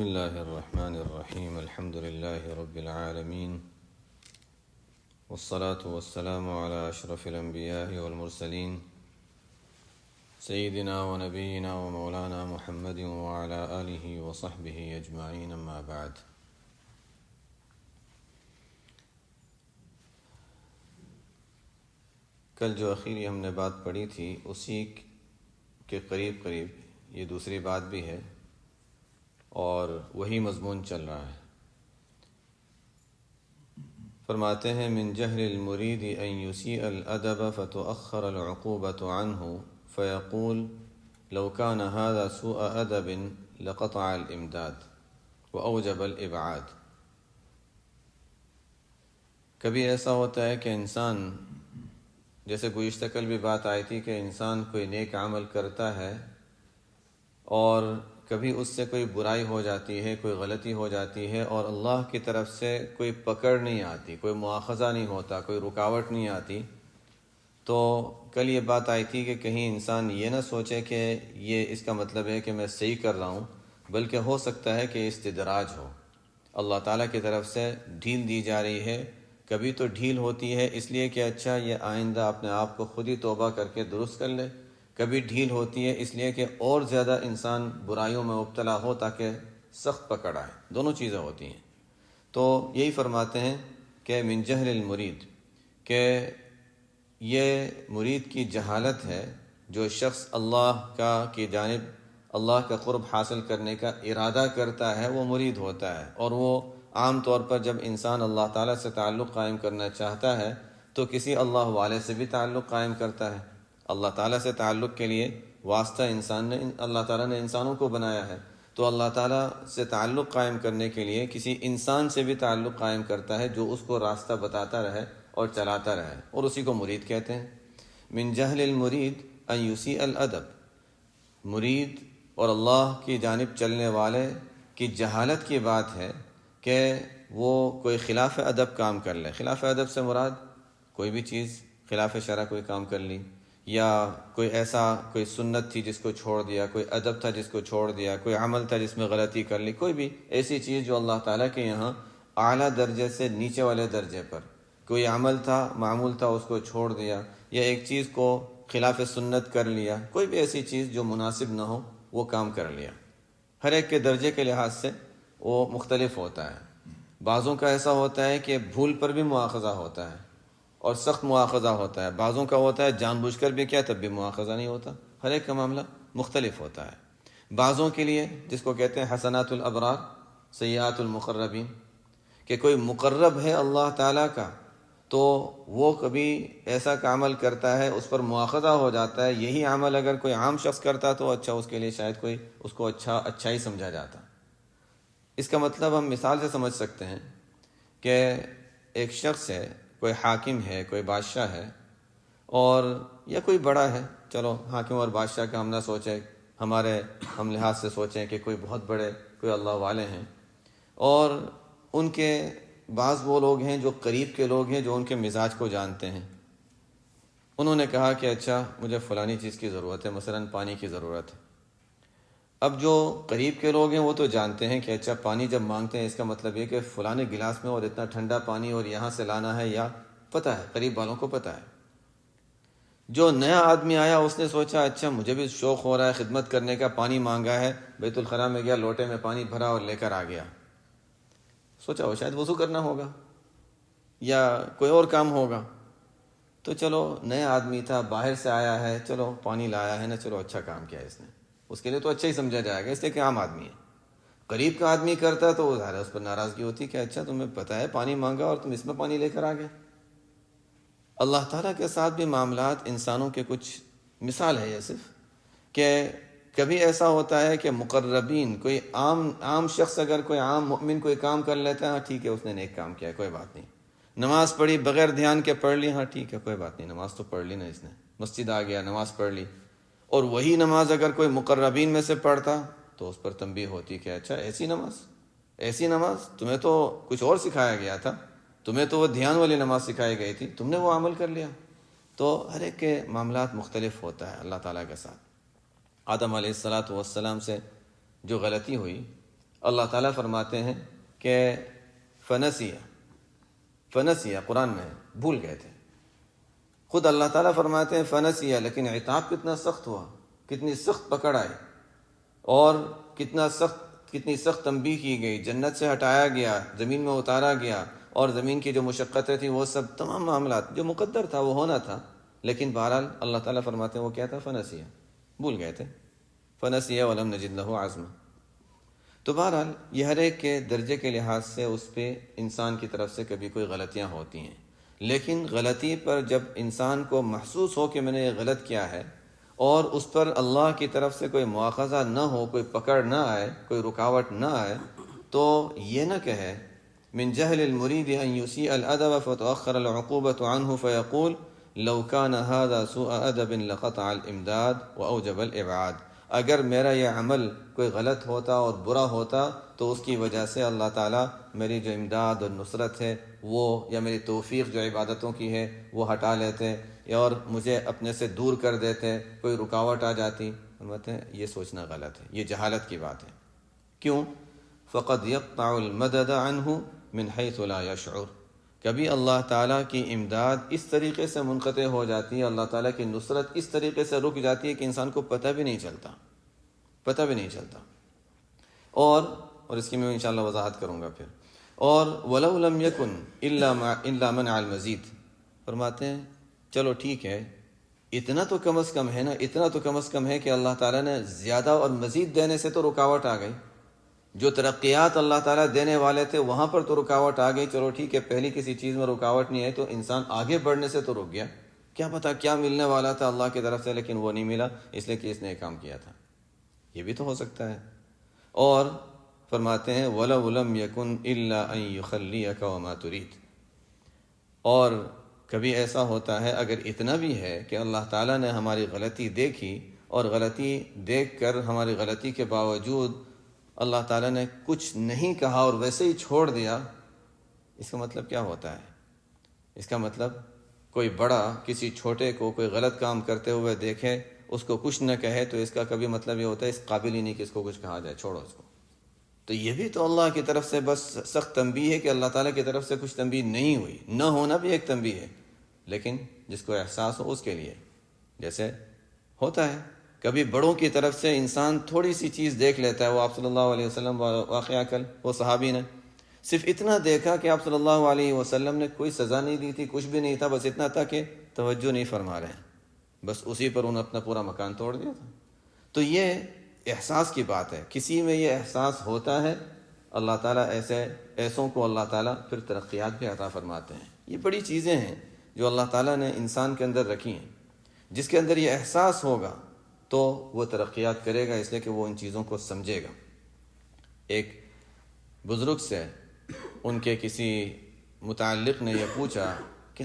بسم الله الرحمن الرحيم الحمد لله رب العالمين والصلاة والسلام على أشرف الأنبياء والمرسلين سيدنا ونبينا ومولانا محمد وعلى آله وصحبه أجمعين أما بعد. کل جو اخیری ہم نے بات پڑھی تھی اسی کے قریب یہ دوسری بات بھی ہے اور وہی مضمون چل رہا ہے. فرماتے ہیں من جہل المرید ان یسیء الادب فتؤخر العقوبة عنه فیقول لو كان هذا سوء ادب لقطع الامداد واوجب الابعاد. کبھی ایسا ہوتا ہے کہ انسان، جیسے گزشتہ کل بھی بات آئی تھی کہ انسان کوئی نیک عمل کرتا ہے اور کبھی اس سے کوئی برائی ہو جاتی ہے، کوئی غلطی ہو جاتی ہے اور اللہ کی طرف سے کوئی پکڑ نہیں آتی، کوئی مواخذہ نہیں ہوتا، کوئی رکاوٹ نہیں آتی. تو کل یہ بات آئی تھی کہ کہیں انسان یہ نہ سوچے کہ یہ اس کا مطلب ہے کہ میں صحیح کر رہا ہوں، بلکہ ہو سکتا ہے کہ استدراج ہو، اللہ تعالیٰ کی طرف سے ڈھیل دی جا رہی ہے. کبھی تو ڈھیل ہوتی ہے اس لیے کہ اچھا یہ آئندہ اپنے آپ کو خود ہی توبہ کر کے درست کر لے، کبھی ڈھیل ہوتی ہے اس لیے کہ اور زیادہ انسان برائیوں میں مبتلا ہو تاکہ سخت پکڑ آئے. دونوں چیزیں ہوتی ہیں. تو یہی فرماتے ہیں کہ من جہل المرید، کہ یہ مرید کی جہالت ہے. جو شخص اللہ کی جانب اللہ کا قرب حاصل کرنے کا ارادہ کرتا ہے وہ مرید ہوتا ہے. اور وہ عام طور پر جب انسان اللہ تعالیٰ سے تعلق قائم کرنا چاہتا ہے تو کسی اللہ والے سے بھی تعلق قائم کرتا ہے. اللہ تعالیٰ سے تعلق کے لیے واسطہ اللہ تعالیٰ نے انسانوں کو بنایا ہے، تو اللہ تعالیٰ سے تعلق قائم کرنے کے لیے کسی انسان سے بھی تعلق قائم کرتا ہے جو اس کو راستہ بتاتا رہے اور چلاتا رہے، اور اسی کو مرید کہتے ہیں. من جہل المرید ان یسیء الادب، مرید اور اللہ کی جانب چلنے والے کی جہالت کی بات ہے کہ وہ کوئی خلاف ادب کام کر لے. خلاف ادب سے مراد کوئی بھی چیز خلاف شرع کوئی کام کر لی، یا کوئی سنت تھی جس کو چھوڑ دیا، کوئی ادب تھا جس کو چھوڑ دیا، کوئی عمل تھا جس میں غلطی کر لی، کوئی بھی ایسی چیز جو اللہ تعالیٰ کے یہاں اعلیٰ درجے سے نیچے والے درجے پر کوئی عمل تھا، معمول تھا، اس کو چھوڑ دیا، یا ایک چیز کو خلاف سنت کر لیا، کوئی بھی ایسی چیز جو مناسب نہ ہو وہ کام کر لیا. ہر ایک کے درجے کے لحاظ سے وہ مختلف ہوتا ہے. بعضوں کا ایسا ہوتا ہے کہ بھول پر بھی مواخذہ ہوتا ہے اور سخت مواخذہ ہوتا ہے. بعضوں کا ہوتا ہے جان بوجھ کر بھی کیا تب بھی مواخذہ نہیں ہوتا. ہر ایک کا معاملہ مختلف ہوتا ہے. بعضوں کے لیے جس کو کہتے ہیں حسنات الابرار سیئات المقربین، کہ کوئی مقرب ہے اللہ تعالیٰ کا تو وہ کبھی ایسا کا عمل کرتا ہے اس پر مواخذہ ہو جاتا ہے. یہی عمل اگر کوئی عام شخص کرتا تو اچھا اس کے لیے شاید کوئی اس کو اچھا ہی سمجھا جاتا. اس کا مطلب ہم مثال سے سمجھ سکتے ہیں کہ ایک شخص ہے، کوئی حاکم ہے، کوئی بادشاہ ہے، اور یا کوئی بڑا ہے. چلو حاکم اور بادشاہ کا ہم نہ سوچیں، ہم لحاظ سے سوچیں کہ کوئی بہت بڑے کوئی اللہ والے ہیں، اور ان کے بعض وہ لوگ ہیں جو قریب کے لوگ ہیں جو ان کے مزاج کو جانتے ہیں. انہوں نے کہا کہ اچھا مجھے فلانی چیز کی ضرورت ہے، مثلا پانی کی ضرورت ہے. اب جو قریب کے لوگ ہیں وہ تو جانتے ہیں کہ اچھا پانی جب مانگتے ہیں اس کا مطلب یہ کہ فلانے گلاس میں اور اتنا ٹھنڈا پانی اور یہاں سے لانا ہے، یا پتہ ہے، قریب والوں کو پتہ ہے. جو نیا آدمی آیا اس نے سوچا اچھا مجھے بھی شوق ہو رہا ہے خدمت کرنے کا، پانی مانگا ہے، بیت الخلاء میں گیا، لوٹے میں پانی بھرا اور لے کر آ گیا. سوچا وہ شاید وضو کرنا ہوگا یا کوئی اور کام ہوگا. تو چلو نیا آدمی تھا، باہر سے آیا ہے، چلو پانی لایا ہے نا، چلو اچھا کام کیا اس نے، اس کے لیے تو اچھا ہی سمجھا جائے گا، اس لیے کہ عام آدمی ہے. قریب کا آدمی کرتا ہے تو وہ ظاہر اس پر ناراضگی ہوتی کہ اچھا تمہیں پتہ ہے پانی مانگا اور تم اس میں پانی لے کر آ گئے. اللہ تعالیٰ کے ساتھ بھی معاملات انسانوں کے کچھ مثال ہے یہ صرف، کہ کبھی ایسا ہوتا ہے کہ مقربین کوئی عام شخص اگر کوئی عام مؤمن کوئی کام کر لیتا ہے، ہاں ٹھیک ہے اس نے نیک کام کیا ہے، کوئی بات نہیں. نماز پڑھی بغیر دھیان کے پڑھ لی، ہاں ٹھیک ہے کوئی بات نہیں، نماز تو پڑھ لی نا اس نے، مسجد آ گیا نماز پڑھ لی. اور وہی نماز اگر کوئی مقربین میں سے پڑھتا تو اس پر تنبیہ ہوتی کہ اچھا ایسی نماز تمہیں تو کچھ اور سکھایا گیا تھا، تمہیں تو وہ دھیان والی نماز سکھائی گئی تھی، تم نے وہ عمل کر لیا. تو ہر ایک کے معاملات مختلف ہوتا ہے اللہ تعالیٰ کے ساتھ. آدم علیہ السلام سے جو غلطی ہوئی، اللہ تعالیٰ فرماتے ہیں کہ فنسیہ قرآن میں بھول گئے تھے. خود اللہ تعالیٰ فرماتے ہیں فنسیہ، لیکن عتاب کتنا سخت ہوا، کتنی سخت پکڑ آئی، اور کتنی سخت تنبیہ کی گئی، جنت سے ہٹایا گیا، زمین میں اتارا گیا، اور زمین کی جو مشقتیں تھیں وہ سب تمام معاملات جو مقدر تھا وہ ہونا تھا، لیکن بہرحال اللہ تعالیٰ فرماتے ہیں وہ کیا تھا؟ فنسیہ، بھول گئے تھے. فنسیہ ولم نجد لہ عزما. تو بہرحال یہ ہر ایک کے درجے کے لحاظ سے اس پہ انسان کی طرف سے کبھی کوئی غلطیاں ہوتی ہیں، لیکن غلطی پر جب انسان کو محسوس ہو کہ میں نے یہ غلط کیا ہے، اور اس پر اللہ کی طرف سے کوئی مواخذہ نہ ہو، کوئی پکڑ نہ آئے، کوئی رکاوٹ نہ آئے، تو یہ نہ کہے من جہل المرید ان یسیء الادب فتؤخر العقوبۃ عنہ فیقول لو کان هذا سوء ادب لقطع الامداد واوجب الابعاد. اگر میرا یہ عمل کوئی غلط ہوتا اور برا ہوتا تو اس کی وجہ سے اللہ تعالیٰ میری جو امداد اور نصرت ہے وہ، یا میری توفیق جو عبادتوں کی ہے وہ ہٹا لیتے، اور مجھے اپنے سے دور کر دیتے، کوئی رکاوٹ آ جاتی. فرماتے ہیں یہ سوچنا غلط ہے، یہ جہالت کی بات ہے. کیوں؟ فقد يقطع المدد عنہ من حیث لا یشعر. کبھی اللہ تعالیٰ کی امداد اس طریقے سے منقطع ہو جاتی ہے، اللہ تعالیٰ کی نصرت اس طریقے سے رک جاتی ہے کہ انسان کو پتہ بھی نہیں چلتا. اور اس کی میں انشاءاللہ وضاحت کروں گا پھر. اور وَلَوْ لَمْ يَكُنْ إِلَّا مَنْعَ الْمَزِيدِ. فرماتے ہیں چلو ٹھیک ہے، اتنا تو کم از کم ہے کہ اللہ تعالیٰ نے زیادہ اور مزید دینے سے تو رکاوٹ آ گئی. جو ترقیات اللہ تعالیٰ دینے والے تھے وہاں پر تو رکاوٹ آ گئی. چلو ٹھیک ہے، پہلی کسی چیز میں رکاوٹ نہیں ہے تو انسان آگے بڑھنے سے تو رک گیا. کیا پتا کیا ملنے والا تھا اللہ کی طرف سے، لیکن وہ نہیں ملا اس لیے کہ اس نے ایک کام کیا تھا. یہ بھی تو ہو سکتا ہے. اور فرماتے ہیں وَلَوْ لَمْ يَكُنْ إِلَّا أَن يُخَلِّيَكَ وَمَا تُرِيدُ. اور کبھی ایسا ہوتا ہے، اگر اتنا بھی ہے کہ اللہ تعالیٰ نے ہماری غلطی دیکھی، اور غلطی دیکھ کر ہماری غلطی کے باوجود اللہ تعالیٰ نے کچھ نہیں کہا اور ویسے ہی چھوڑ دیا. اس کا مطلب کیا ہوتا ہے؟ اس کا مطلب کوئی بڑا کسی چھوٹے کو کوئی غلط کام کرتے ہوئے دیکھے، اس کو کچھ نہ کہے، تو اس کا کبھی مطلب یہ ہوتا ہے اس قابل ہی نہیں کہ اس کو کچھ کہا جائے، چھوڑو اس کو. تو یہ بھی تو اللہ کی طرف سے بس سخت تنبیہ ہے کہ اللہ تعالیٰ کی طرف سے کچھ تنبیہ نہیں ہوئی. نہ ہونا بھی ایک تنبیہ ہے، لیکن جس کو احساس ہو اس کے لیے. جیسے ہوتا ہے کبھی بڑوں کی طرف سے انسان تھوڑی سی چیز دیکھ لیتا ہے. وہ آپ صلی اللہ علیہ وسلم واقعہ کل وہ صحابی نے صرف اتنا دیکھا کہ آپ صلی اللہ علیہ وسلم نے کوئی سزا نہیں دی تھی، کچھ بھی نہیں تھا، بس اتنا تھا کہ توجہ نہیں فرما رہے ہیں، بس اسی پر انہوں نے اپنا پورا مکان توڑ دیا تھا. تو یہ احساس کی بات ہے. کسی میں یہ احساس ہوتا ہے، اللہ تعالیٰ ایسوں کو اللہ تعالیٰ پھر ترقیات بھی عطا فرماتے ہیں. یہ بڑی چیزیں ہیں جو اللہ تعالیٰ نے انسان کے اندر رکھی ہیں. جس کے اندر یہ احساس ہوگا تو وہ ترقیات کرے گا، اس لیے کہ وہ ان چیزوں کو سمجھے گا. ایک بزرگ سے ان کے کسی متعلق نے یہ پوچھا کہ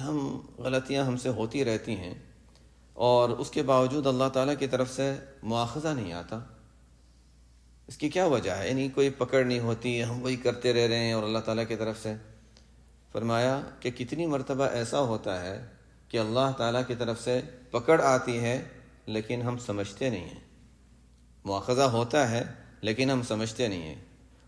غلطیاں ہم سے ہوتی رہتی ہیں اور اس کے باوجود اللہ تعالیٰ کی طرف سے مواخذہ نہیں آتا، اس کی کیا وجہ ہے؟ یعنی کوئی پکڑ نہیں ہوتی، ہم وہی کرتے رہ رہے ہیں اور اللہ تعالیٰ کی طرف سے. فرمایا کہ کتنی مرتبہ ایسا ہوتا ہے کہ اللہ تعالیٰ کی طرف سے پکڑ آتی ہے لیکن ہم سمجھتے نہیں ہیں. مواخذہ ہوتا ہے لیکن ہم سمجھتے نہیں ہیں.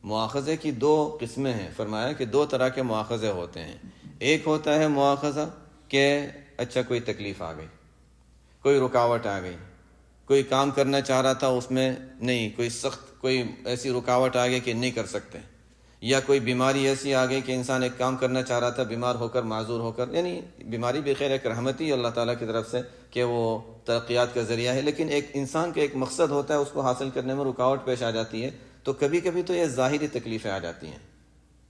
مواخذے کی دو قسمیں ہیں. فرمایا کہ دو طرح کے مواخذے ہوتے ہیں. ایک ہوتا ہے مواخذہ کہ اچھا کوئی تکلیف آ گئی، کوئی رکاوٹ آ گئی، کوئی کام کرنا چاہ رہا تھا اس میں نہیں، کوئی ایسی رکاوٹ آ گئی کہ نہیں کر سکتے، یا کوئی بیماری ایسی آ گئی کہ انسان ایک کام کرنا چاہ رہا تھا بیمار ہو کر، معذور ہو کر. یعنی بیماری بھی خیر ایک رحمت ہی اللہ تعالیٰ کی طرف سے کہ وہ ترقیات کا ذریعہ ہے، لیکن ایک انسان کا ایک مقصد ہوتا ہے، اس کو حاصل کرنے میں رکاوٹ پیش آ جاتی ہے. تو کبھی کبھی تو یہ ظاہری تکلیفیں آ جاتی ہیں.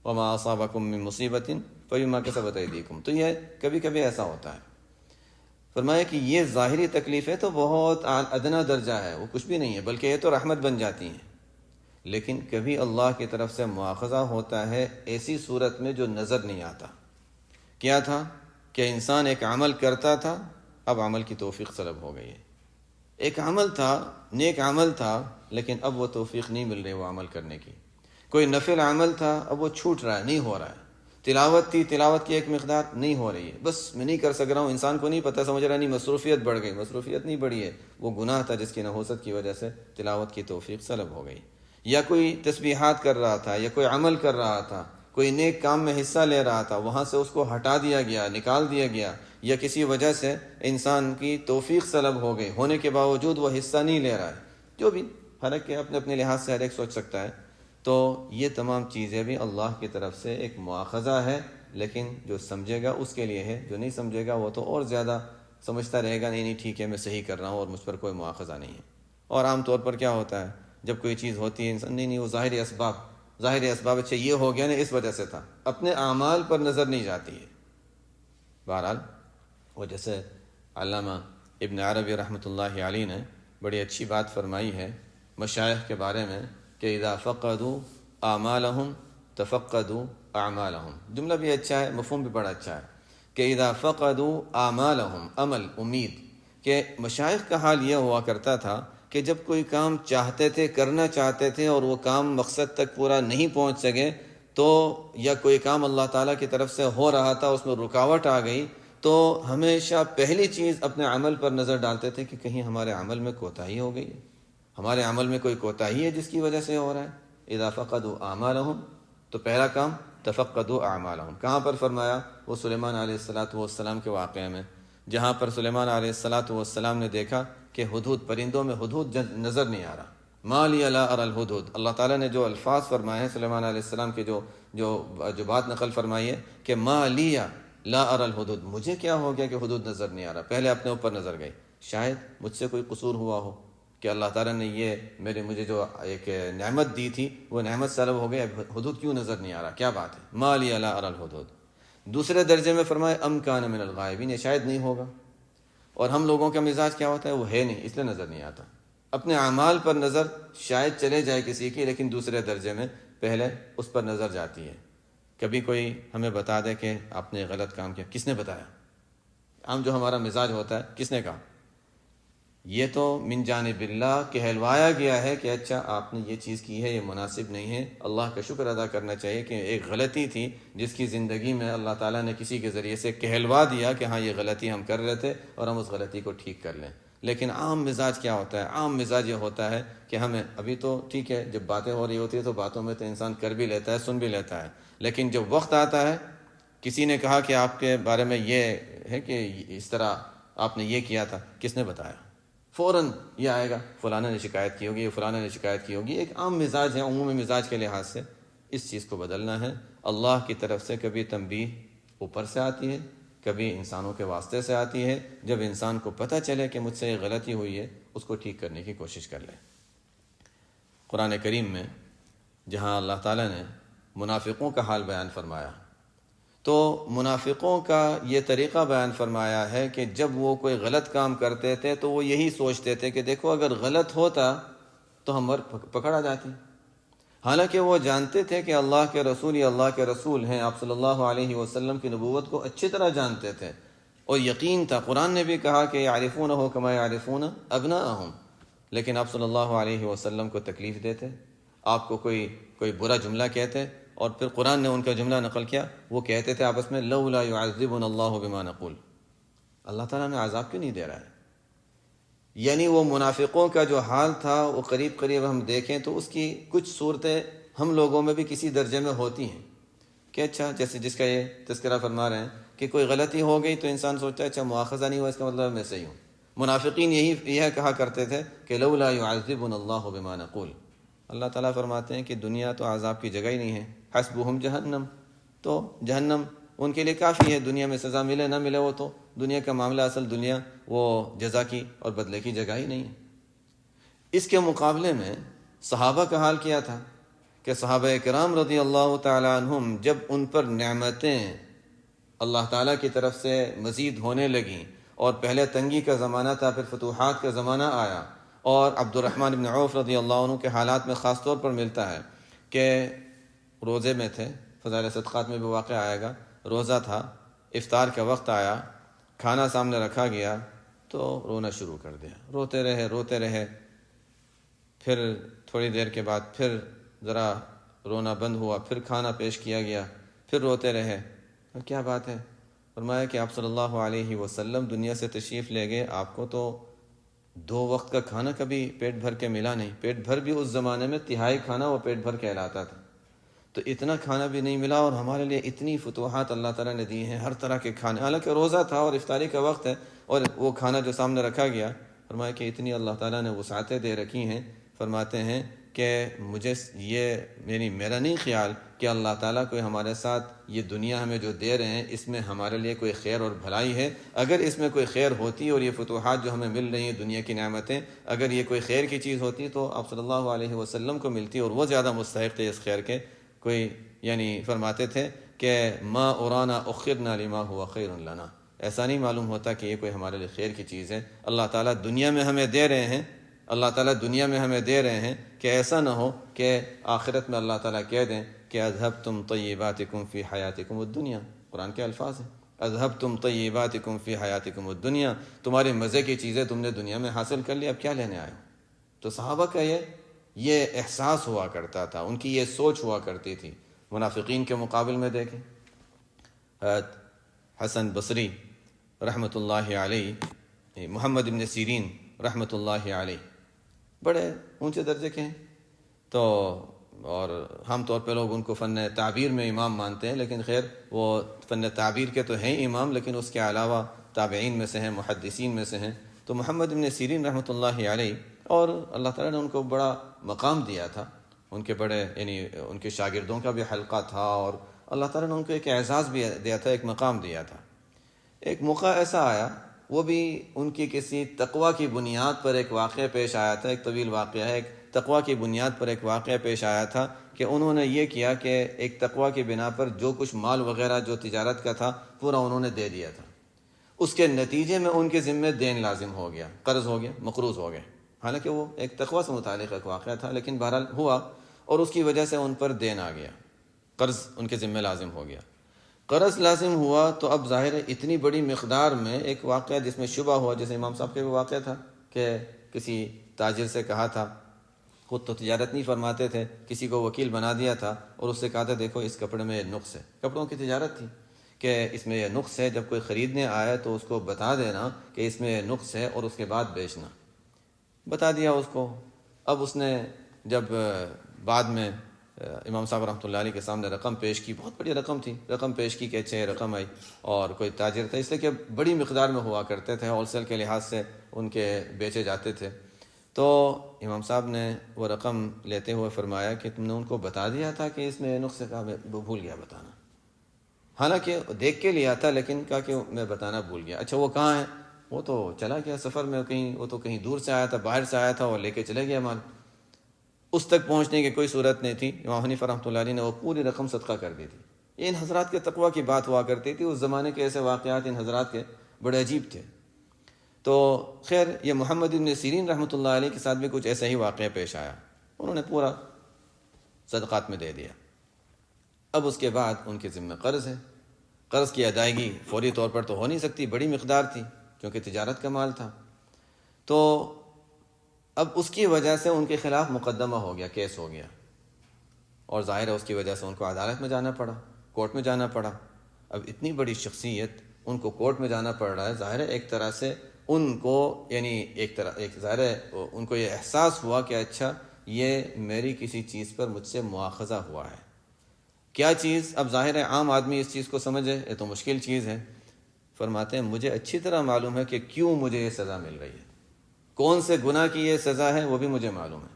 وما اصابکم من مصیبت فبما کسبت ایدیکم. تو یہ کبھی کبھی ایسا ہوتا ہے. فرمایا کہ یہ ظاہری تکلیفیں تو بہت ادنا درجہ ہے، وہ کچھ بھی نہیں ہے، بلکہ یہ تو رحمت بن جاتی ہیں. لیکن کبھی اللہ کی طرف سے مواخذہ ہوتا ہے ایسی صورت میں جو نظر نہیں آتا. کیا تھا کہ انسان ایک عمل کرتا تھا، اب عمل کی توفیق طلب ہو گئی ہے. ایک عمل تھا، نیک عمل تھا، لیکن اب وہ توفیق نہیں مل رہی وہ عمل کرنے کی. کوئی نفل عمل تھا، اب وہ چھوٹ رہا ہے، نہیں ہو رہا ہے. تلاوت تھی، تلاوت کی ایک مقدار نہیں ہو رہی ہے، بس میں نہیں کر سک رہا ہوں. انسان کو نہیں پتہ، سمجھ رہا نہیں، مصروفیت بڑھ گئی. مصروفیت نہیں بڑھی ہے، وہ گناہ تھا جس کی نحوست کی وجہ سے تلاوت کی توفیق طلب ہو گئی. یا کوئی تسبیحات کر رہا تھا یا کوئی عمل کر رہا تھا، کوئی نیک کام میں حصہ لے رہا تھا، وہاں سے اس کو ہٹا دیا گیا، نکال دیا گیا، یا کسی وجہ سے انسان کی توفیق سلب ہو گئی، ہونے کے باوجود وہ حصہ نہیں لے رہا ہے، جو بھی حالانکہ اپنے اپنے لحاظ سے ہر ایک سوچ سکتا ہے، تو یہ تمام چیزیں بھی اللہ کی طرف سے ایک مواخذہ ہے، لیکن جو سمجھے گا اس کے لیے ہے، جو نہیں سمجھے گا وہ تو اور زیادہ سمجھتا رہے گا، نہیں نہیں ٹھیک ہے میں صحیح کر رہا ہوں اور مجھ پر کوئی مواخذہ نہیں ہے۔ اور عام طور پر کیا ہوتا ہے جب کوئی چیز ہوتی ہے انسان، نہیں نہیں وہ ظاہری اسباب اچھا یہ ہو گیا نا اس وجہ سے تھا، اپنے اعمال پر نظر نہیں جاتی ہے۔ بہرحال وہ جیسے علامہ ابن عربی رحمۃ اللہ علیہ نے بڑی اچھی بات فرمائی ہے مشائخ کے بارے میں کہ اذا فقدوا اعمالهم تفقدوا اعمالهم، جملہ بھی اچھا ہے، مفہوم بھی بڑا اچھا ہے کہ اذا فقدوا اعمالهم، عمل، امید، کہ مشائخ کا حال یہ ہوا کرتا تھا کہ جب کوئی کام چاہتے تھے، کرنا چاہتے تھے اور وہ کام مقصد تک پورا نہیں پہنچ سکے، تو یا کوئی کام اللہ تعالیٰ کی طرف سے ہو رہا تھا اس میں رکاوٹ آ گئی، تو ہمیشہ پہلی چیز اپنے عمل پر نظر ڈالتے تھے کہ کہیں ہمارے عمل میں کوتاہی ہو گئی ہے، ہمارے عمل میں کوئی کوتاہی ہے جس کی وجہ سے ہو رہا ہے۔ اذا فقدوا اعمالهم، تو پہلا کام تفقدوا اعمالهم، کہاں پر فرمایا؟ وہ سلیمان علیہ السلام کے واقعے میں، جہاں پر سلیمان علیہ السلام نے دیکھا کہ ہدہد، پرندوں میں ہدہد نظر نہیں آ رہا، ما لی لا اری الہدہد، اللہ تعالیٰ نے جو الفاظ فرمائے ہیں سلیمان علیہ السلام کے جو بات نقل فرمائی ہے کہ ما لی لا اری الہدہد، مجھے کیا ہو گیا کہ ہدہد نظر نہیں آ رہا، پہلے اپنے اوپر نظر گئی، شاید مجھ سے کوئی قصور ہوا ہو کہ اللہ تعالیٰ نے یہ مجھے جو ایک نعمت دی تھی وہ نعمت سلب ہو گئی، ہدہد کیوں نظر نہیں آ رہا، کیا بات ہے، ما لی لا اری الہدہد۔ دوسرے درجے میں فرمائے ام کان من الغائبین، شاید نہیں ہوگا، اور ہم لوگوں کا مزاج کیا ہوتا ہے، وہ ہے نہیں اس لیے نظر نہیں آتا، اپنے اعمال پر نظر شاید چلے جائے کسی کی، لیکن دوسرے درجے میں پہلے اس پر نظر جاتی ہے۔ کبھی کوئی ہمیں بتا دے کہ آپ نے غلط کام کیا، کس نے بتایا؟ عام جو ہمارا مزاج ہوتا ہے، کس نے کہا؟ یہ تو من جانب اللہ کہلوایا گیا ہے کہ اچھا آپ نے یہ چیز کی ہے، یہ مناسب نہیں ہے، اللہ کا شکر ادا کرنا چاہیے کہ ایک غلطی تھی جس کی زندگی میں اللہ تعالیٰ نے کسی کے ذریعے سے کہلوا دیا کہ ہاں یہ غلطی ہم کر رہے تھے اور ہم اس غلطی کو ٹھیک کر لیں۔ لیکن عام مزاج کیا ہوتا ہے؟ عام مزاج یہ ہوتا ہے کہ ہمیں ابھی تو ٹھیک ہے، جب باتیں ہو رہی ہوتی ہے تو باتوں میں تو انسان کر بھی لیتا ہے، سن بھی لیتا ہے، لیکن جب وقت آتا ہے کسی نے کہا کہ آپ کے بارے میں یہ ہے کہ اس طرح آپ نے یہ کیا تھا، کس نے بتایا؟ فوراً یہ آئے گا فلانا نے شکایت کی ہوگی، یہ فلانا نے شکایت کی ہوگی۔ ایک عام مزاج ہے، عمومی مزاج کے لحاظ سے اس چیز کو بدلنا ہے۔ اللہ کی طرف سے کبھی تنبیہ اوپر سے آتی ہے، کبھی انسانوں کے واسطے سے آتی ہے، جب انسان کو پتہ چلے کہ مجھ سے یہ غلطی ہوئی ہے اس کو ٹھیک کرنے کی کوشش کر لے۔ قرآن کریم میں جہاں اللہ تعالیٰ نے منافقوں کا حال بیان فرمایا، تو منافقوں کا یہ طریقہ بیان فرمایا ہے کہ جب وہ کوئی غلط کام کرتے تھے تو وہ یہی سوچتے تھے کہ دیکھو اگر غلط ہوتا تو ہم پکڑا جاتے، حالانکہ وہ جانتے تھے کہ اللہ کے رسول ہی اللہ کے رسول ہیں، آپ صلی اللہ علیہ وسلم کی نبوت کو اچھی طرح جانتے تھے اور یقین تھا۔ قرآن نے بھی کہا کہ یعرفونہ کما یعرفون ابناءہم، لیکن آپ صلی اللہ علیہ وسلم کو تکلیف دیتے، آپ کو کوئی برا جملہ کہتے، اور پھر قرآن نے ان کا جملہ نقل کیا، وہ کہتے تھے آپس میں لولا يعذبنا اللہ بما نقول، اللہ تعالیٰ ہمیں عذاب کیوں نہیں دے رہا ہے؟ یعنی وہ منافقوں کا جو حال تھا وہ قریب ہم دیکھیں تو اس کی کچھ صورتیں ہم لوگوں میں بھی کسی درجے میں ہوتی ہیں کہ اچھا جیسے جس کا یہ تذکرہ فرما رہے ہیں کہ کوئی غلطی ہو گئی تو انسان سوچتا ہے اچھا مواخذہ نہیں ہوا اس کا مطلب میں صحیح ہوں۔ منافقین یہ کہا کرتے تھے کہ لولا يعذبنا اللہ بما نقول، اللہ تعالیٰ فرماتے ہیں کہ دنیا تو عذاب کی جگہ ہی نہیں ہے، حسبہم جہنم، تو جہنم ان کے لیے کافی ہے، دنیا میں سزا ملے نہ ملے وہ تو دنیا کا معاملہ، اصل دنیا وہ جزا کی اور بدلے کی جگہ ہی نہیں ہے۔ اس کے مقابلے میں صحابہ کا حال کیا تھا کہ صحابہ کرام رضی اللہ تعالی عنہم جب ان پر نعمتیں اللہ تعالیٰ کی طرف سے مزید ہونے لگیں اور پہلے تنگی کا زمانہ تھا، پھر فتوحات کا زمانہ آیا، اور عبد الرحمن بن عوف رضی اللہ عنہ کے حالات میں خاص طور پر ملتا ہے کہ روزے میں تھے، فضائل صدقات میں بھی واقع آئے گا، روزہ تھا، افطار کا وقت آیا، کھانا سامنے رکھا گیا تو رونا شروع کر دیا، روتے رہے، پھر تھوڑی دیر کے بعد پھر ذرا رونا بند ہوا، پھر کھانا پیش کیا گیا، پھر روتے رہے۔ اور کیا بات ہے؟ فرمایا کہ آپ صلی اللہ علیہ وسلم دنیا سے تشریف لے گئے، آپ کو تو 2 وقت کا کھانا کبھی پیٹ بھر کے ملا نہیں. پیٹ بھر بھی اس زمانے میں تہائی کھانا وہ پیٹ بھر کہلاتا تھا. تو اتنا کھانا بھی نہیں ملا، اور ہمارے لیے اتنی فتوحات اللہ تعالیٰ نے دی ہیں، ہر طرح کے کھانے. حالانکہ روزہ تھا اور افطاری کا وقت ہے، اور وہ کھانا جو سامنے رکھا گیا، فرمایا کہ اتنی اللہ تعالیٰ نے وسعتیں دے رکھی ہیں. فرماتے ہیں کہ مجھے یہ میرا نہیں خیال کہ اللہ تعالیٰ کوئی ہمارے ساتھ یہ دنیا ہمیں جو دے رہے ہیں اس میں ہمارے لیے کوئی خیر اور بھلائی ہے. اگر اس میں کوئی خیر ہوتی اور یہ فتوحات جو ہمیں مل رہی ہیں دنیا کی نعمتیں، اگر یہ کوئی خیر کی چیز ہوتی تو آپ صلی اللہ علیہ وسلم کو ملتی، اور وہ زیادہ مستحق تھے اس خیر کے. کوئی فرماتے تھے کہ ما ارانا اخرنا لما ہوا خیر لنا، ایسا نہیں معلوم ہوتا کہ یہ کوئی ہمارے لیے خیر کی چیز ہے. اللہ تعالیٰ دنیا میں ہمیں دے رہے ہیں، اللہ تعالیٰ دنیا میں ہمیں دے رہے ہیں کہ ایسا نہ ہو کہ آخرت میں اللہ تعالیٰ کہہ دیں کہ اذهبتم طیباتکم فی حیاتکم الدنیا. قرآن کے الفاظ ہیں، اذهبتم طیباتکم فی حیاتکم الدنیا، تمہاری مزے کی چیزیں تم نے دنیا میں حاصل کر لی، اب کیا لینے آئے ہو. تو صحابہ کا یہ احساس ہوا کرتا تھا، ان کی یہ سوچ ہوا کرتی تھی. منافقین کے مقابل میں دیکھیں، حسن بصری رحمۃ اللہ علیہ، محمد بن سیرین رحمۃ اللہ علیہ بڑے اونچے درجے کے ہیں. تو اور عام طور پہ لوگ ان کو فن تعبیر میں امام مانتے ہیں، لیکن خیر وہ فن تعبیر کے تو ہیں امام، لیکن اس کے علاوہ تابعین میں سے ہیں، محدثین میں سے ہیں. تو محمد بن سیرین رحمۃ اللہ علیہ، اور اللہ تعالیٰ نے ان کو بڑا مقام دیا تھا، ان کے بڑے ان کے شاگردوں کا بھی حلقہ تھا، اور اللہ تعالیٰ نے ان کو ایک اعزاز بھی دیا تھا، ایک مقام دیا تھا. ایک موقع ایسا آیا، وہ بھی ان کی کسی تقوی کی بنیاد پر ایک واقعہ پیش آیا تھا. ایک طویل واقعہ ہے، ایک تقوی کی بنیاد پر ایک واقعہ پیش آیا تھا کہ انہوں نے یہ کیا کہ ایک تقوی کی بنا پر جو کچھ مال وغیرہ جو تجارت کا تھا پورا انہوں نے دے دیا تھا. اس کے نتیجے میں ان کے ذمے دین لازم ہو گیا، قرض ہو گیا، مقروض ہو گئے. حالانکہ وہ ایک تقوی سے متعلق ایک واقعہ تھا، لیکن بہرحال ہوا، اور اس کی وجہ سے ان پر دین آ گیا، قرض ان کے ذمے لازم ہو گیا. قرض لازم ہوا تو اب ظاہر ہے اتنی بڑی مقدار میں ایک واقعہ جس میں شبہ ہوا، جیسے امام صاحب کے بھی واقعہ تھا کہ کسی تاجر سے کہا تھا، خود تو تجارت نہیں فرماتے تھے، کسی کو وکیل بنا دیا تھا اور اس سے کہا تھا دیکھو اس کپڑے میں یہ نقص ہے. کپڑوں کی تجارت تھی کہ اس میں یہ نقص ہے، جب کوئی خریدنے آئے تو اس کو بتا دینا کہ اس میں یہ نقص ہے اور اس کے بعد بیچنا. بتا دیا اس کو. اب اس نے جب بعد میں امام صاحب رحمۃ اللہ علیہ کے سامنے رقم پیش کی، بہت بڑی رقم تھی، رقم پیش کی کہ اچھا یہ رقم آئی، اور کوئی تاجر تھا، اس لیے کہ بڑی مقدار میں ہوا کرتے تھے، ہول سیل کے لحاظ سے ان کے بیچے جاتے تھے. تو امام صاحب نے وہ رقم لیتے ہوئے فرمایا کہ تم نے ان کو بتا دیا تھا کہ اس میں نقص کا، میں بھول گیا بتانا. حالانکہ دیکھ کے لیا تھا، لیکن کہا کہ میں بتانا بھول گیا. اچھا وہ کہاں ہے؟ وہ تو چلا گیا سفر میں کہیں، وہ تو کہیں دور سے آیا تھا، باہر سے آیا تھا، اور لے کے چلے گیا مال. اس تک پہنچنے کی کوئی صورت نہیں تھی. امام حنیفہ رحمۃ اللہ علیہ نے وہ پوری رقم صدقہ کر دی تھی. یہ ان حضرات کے تقوی کی بات ہوا کرتی تھی. اس زمانے کے ایسے واقعات ان حضرات کے بڑے عجیب تھے. تو خیر یہ محمد بن سیرین رحمۃ اللہ علیہ کے ساتھ بھی کچھ ایسا ہی واقعہ پیش آیا. انہوں نے پورا صدقات میں دے دیا. اب اس کے بعد ان کے ذمہ قرض ہے. قرض کی ادائیگی فوری طور پر تو ہو نہیں سکتی، بڑی مقدار تھی کیونکہ تجارت کا مال تھا. تو اب اس کی وجہ سے ان کے خلاف مقدمہ ہو گیا، کیس ہو گیا، اور ظاہر ہے اس کی وجہ سے ان کو عدالت میں جانا پڑا، کورٹ میں جانا پڑا. اب اتنی بڑی شخصیت، ان کو کورٹ میں جانا پڑ رہا ہے. ظاہر ہے ایک طرح سے ان کو ایک ظاہر ہے ان کو یہ احساس ہوا کہ اچھا یہ میری کسی چیز پر مجھ سے مواخذہ ہوا ہے. کیا چیز؟ اب ظاہر ہے عام آدمی اس چیز کو سمجھے، یہ تو مشکل چیز ہے. فرماتے ہیں مجھے اچھی طرح معلوم ہے کہ کیوں مجھے یہ سزا مل رہی ہے، کون سے گناہ کی یہ سزا ہے وہ بھی مجھے معلوم ہے.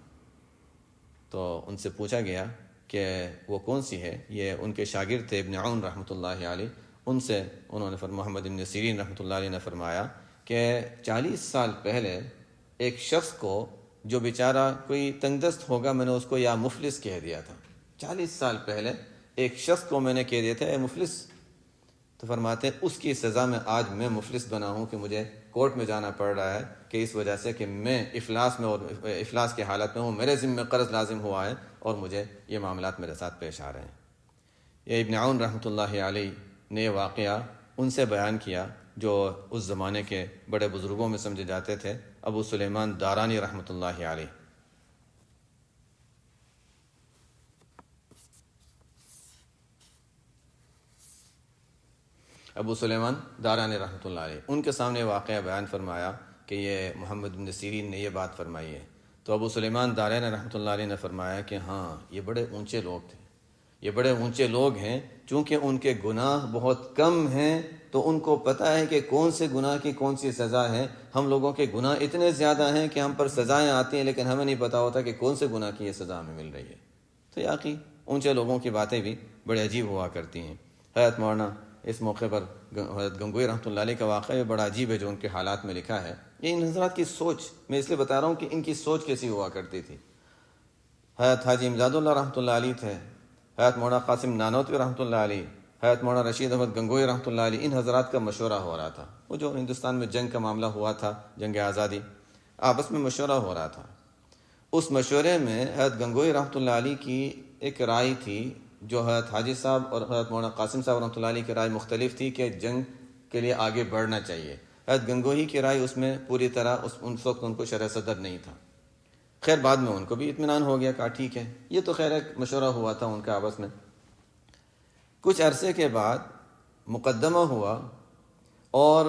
تو ان سے پوچھا گیا کہ وہ کون سی ہے. یہ ان کے شاگرد تھے ابن عون رحمۃ اللہ علیہ. ان سے انہوں نے محمد بن سیرین رحمۃ اللہ علیہ نے فرمایا کہ 40 سال پہلے ایک شخص کو جو بیچارہ کوئی تنگ دست ہوگا، میں نے اس کو یا مفلس کہہ دیا تھا. 40 سال پہلے ایک شخص کو میں نے کہہ دیا تھا اے مفلس. تو فرماتے ہیں اس کی سزا میں آج میں مفلس بنا ہوں کہ مجھے کورٹ میں جانا پڑ رہا ہے، کہ اس وجہ سے کہ میں افلاس میں اور افلاس کی حالت میں ہوں، میرے ذمہ قرض لازم ہوا ہے اور مجھے یہ معاملات میرے ساتھ پیش آ رہے ہیں. یہ ابن عون رحمۃ اللہ علیہ نے واقعہ ان سے بیان کیا جو اس زمانے کے بڑے بزرگوں میں سمجھے جاتے تھے، ابو سلیمان دارانی رحمۃ اللہ علیہ. ابو سلیمان دارانی رحمۃ اللہ علیہ ان کے سامنے واقعہ بیان فرمایا کہ یہ محمد بن سیرین نے یہ بات فرمائی ہے، تو ابو سلیمان دارانی رحمۃ اللہ علیہ نے فرمایا کہ ہاں یہ بڑے اونچے لوگ تھے، یہ بڑے اونچے لوگ ہیں، چونکہ ان کے گناہ بہت کم ہیں تو ان کو پتہ ہے کہ کون سے گناہ کی کون سی سزا ہے۔ ہم لوگوں کے گناہ اتنے زیادہ ہیں کہ ہم پر سزائیں آتی ہیں لیکن ہمیں نہیں پتہ ہوتا کہ کون سے گناہ کی یہ سزا ہمیں مل رہی ہے۔ تو یاقی اونچے لوگوں کی باتیں بھی بڑے عجیب ہوا کرتی ہیں۔ حضرت مولانا اس موقع پر حضرت گنگوئی رحمۃ اللہ علیہ کا واقعہ بھی بڑا عجیب ہے جو ان کے حالات میں لکھا ہے۔ یہ ان حضرات کی سوچ، میں اس لیے بتا رہا ہوں کہ ان کی سوچ کیسی ہوا کرتی تھی۔ حضرت حاجی امداد اللہ رحمۃ اللہ علیہ تھے، حضرت مولانا قاسم نانوتوی رحمۃ اللہ علیہ، حضرت مولانا رشید احمد گنگوئی رحمۃ اللہ علیہ، ان حضرات کا مشورہ ہو رہا تھا۔ وہ جو ہندوستان میں جنگ کا معاملہ ہوا تھا، جنگ آزادی، آپس میں مشورہ ہو رہا تھا۔ اس مشورے میں حضرت گنگوئی رحمۃ اللہ علیہ کی ایک رائے تھی جو حضرت حاجی صاحب اور حضرت مولانا قاسم صاحب رحمۃ اللہ علیہ کی رائے مختلف تھی کہ جنگ کے لیے آگے بڑھنا چاہیے۔ حضرت گنگوئی کی رائے اس میں پوری طرح اس وقت ان کو شرح صدر نہیں تھا۔ خیر بعد میں ان کو بھی اطمینان ہو گیا، کہا ٹھیک ہے، یہ تو خیر ایک مشورہ ہوا تھا ان کا آپس میں۔ کچھ عرصے کے بعد مقدمہ ہوا اور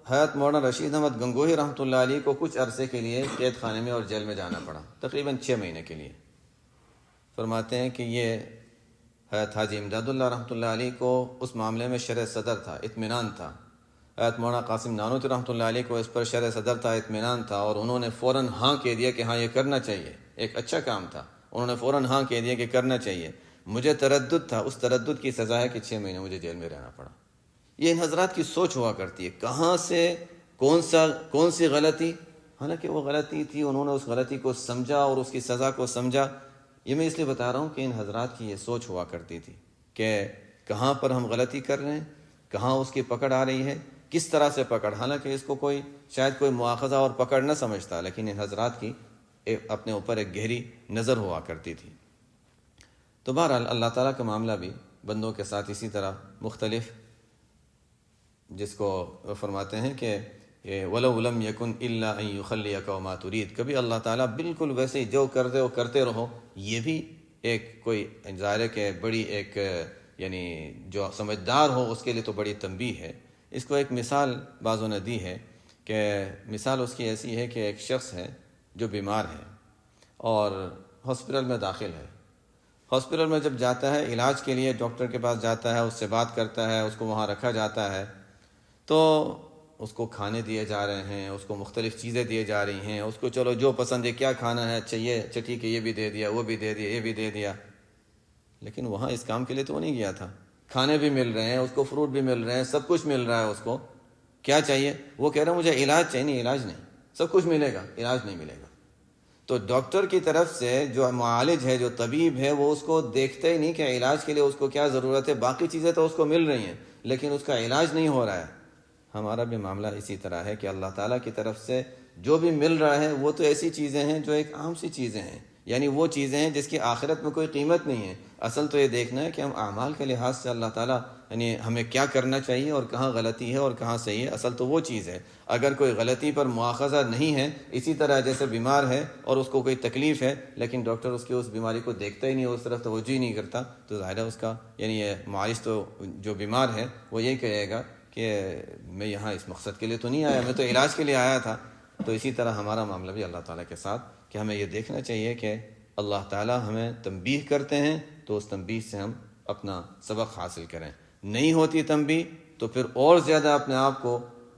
حضرت مولانا رشید احمد گنگوئی رحمۃ اللہ علیہ کو کچھ عرصے کے لیے قید خانے میں اور جیل میں جانا پڑا، تقریباً 6 مہینے کے لیے۔ فرماتے ہیں کہ یہ حضرت حاجی امداد اللہ رحمۃ اللہ علیہ کو اس معاملے میں شرح صدر تھا، اطمینان تھا۔ حضرت مولانا قاسم نانوتوی رحمۃ اللہ علیہ کو اس پر شرح صدر تھا، اطمینان تھا، اور انہوں نے فوراً ہاں کہہ دیا کہ ہاں یہ کرنا چاہیے، ایک اچھا کام تھا، انہوں نے فوراً ہاں کہہ دیا کہ کرنا چاہیے۔ مجھے تردد تھا، اس تردد کی سزا ہے کہ 6 مہینے مجھے جیل میں رہنا پڑا۔ یہ ان حضرات کی سوچ ہوا کرتی ہے، کہاں سے کون سی غلطی، حالانکہ وہ غلطی تھی، انہوں نے اس غلطی کو سمجھا اور اس کی سزا کو سمجھا۔ یہ میں اس لیے بتا رہا ہوں کہ ان حضرات کی یہ سوچ ہوا کرتی تھی کہ کہاں پر ہم غلطی کر رہے ہیں، کہاں اس کی پکڑ آ رہی ہے، کس طرح سے پکڑ، حالانکہ اس کو شاید کوئی مواخذہ اور پکڑ نہ سمجھتا، لیکن ان حضرات کی اپنے اوپر ایک گہری نظر ہوا کرتی تھی۔ تو بہرحال اللہ تعالیٰ کا معاملہ بھی بندوں کے ساتھ اسی طرح مختلف، جس کو فرماتے ہیں کہ وَلَوْ لَمْ يَكُنْ إِلَّا أَن يُخَلِّيَكَ وَمَا تُرِيدُ، کبھی اللہ تعالیٰ بالکل ویسے ہی جو کرتے ہو کرتے رہو، یہ بھی ایک کوئی ظاہر ہے کہ بڑی ایک یعنی جو سمجھدار ہو اس کے لیے تو بڑی تنبیہ ہے۔ اس کو ایک مثال بعضوں نے دی ہے کہ مثال اس کی ایسی ہے کہ ایک شخص ہے جو بیمار ہے اور ہاسپٹل میں داخل ہے۔ ہاسپٹل میں جب جاتا ہے علاج کے لیے، ڈاکٹر کے پاس جاتا ہے، اس سے بات کرتا ہے، اس کو وہاں رکھا جاتا ہے، تو اس کو کھانے دیے جا رہے ہیں، اس کو مختلف چیزیں دیے جا رہی ہیں، اس کو چلو جو پسند ہے کیا کھانا ہے، اچھا ٹھیک ہے، یہ بھی دے دیا، وہ بھی دے دیا، یہ بھی دے دیا۔ لیکن وہاں اس کام کے لیے تو وہ نہیں گیا تھا، کھانے بھی مل رہے ہیں اس کو، فروٹ بھی مل رہے ہیں، سب کچھ مل رہا ہے اس کو، کیا چاہیے؟ وہ کہہ رہا ہے مجھے علاج چاہیے۔ نہیں، علاج نہیں، سب کچھ ملے گا، علاج نہیں ملے گا۔ تو ڈاکٹر کی طرف سے جو معالج ہے، جو طبیب ہے، وہ اس کو دیکھتے ہی نہیں کہ علاج کے لیے اس کو کیا ضرورت ہے، باقی چیزیں تو اس کو مل رہی ہیں لیکن اس کا علاج نہیں ہو رہا ہے۔ ہمارا بھی معاملہ اسی طرح ہے کہ اللہ تعالیٰ کی طرف سے جو بھی مل رہا ہے وہ تو ایسی چیزیں ہیں جو ایک عام سی چیزیں ہیں، یعنی وہ چیزیں ہیں جس کی آخرت میں کوئی قیمت نہیں ہے۔ اصل تو یہ دیکھنا ہے کہ ہم اعمال کے لحاظ سے اللہ تعالیٰ یعنی ہمیں کیا کرنا چاہیے اور کہاں غلطی ہے اور کہاں صحیح ہے، اصل تو وہ چیز ہے۔ اگر کوئی غلطی پر مواخذہ نہیں ہے، اسی طرح جیسے بیمار ہے اور اس کو کوئی تکلیف ہے لیکن ڈاکٹر اس کی اس بیماری کو دیکھتا ہی نہیں، اس طرف توجہ ہی نہیں کرتا، تو ظاہر ہے اس کا یعنی یہ معالج تو جو بیمار ہے وہ یہی کہے گا کہ میں یہاں اس مقصد کے لیے تو نہیں آیا، میں تو علاج کے لیے آیا تھا۔ تو اسی طرح ہمارا معاملہ بھی اللہ تعالیٰ کے ساتھ کہ ہمیں یہ دیکھنا چاہیے کہ اللہ تعالیٰ ہمیں تنبیہ کرتے ہیں تو اس تنبیہ سے ہم اپنا سبق حاصل کریں، نہیں ہوتی تنبیہ تو پھر اور زیادہ اپنے آپ کو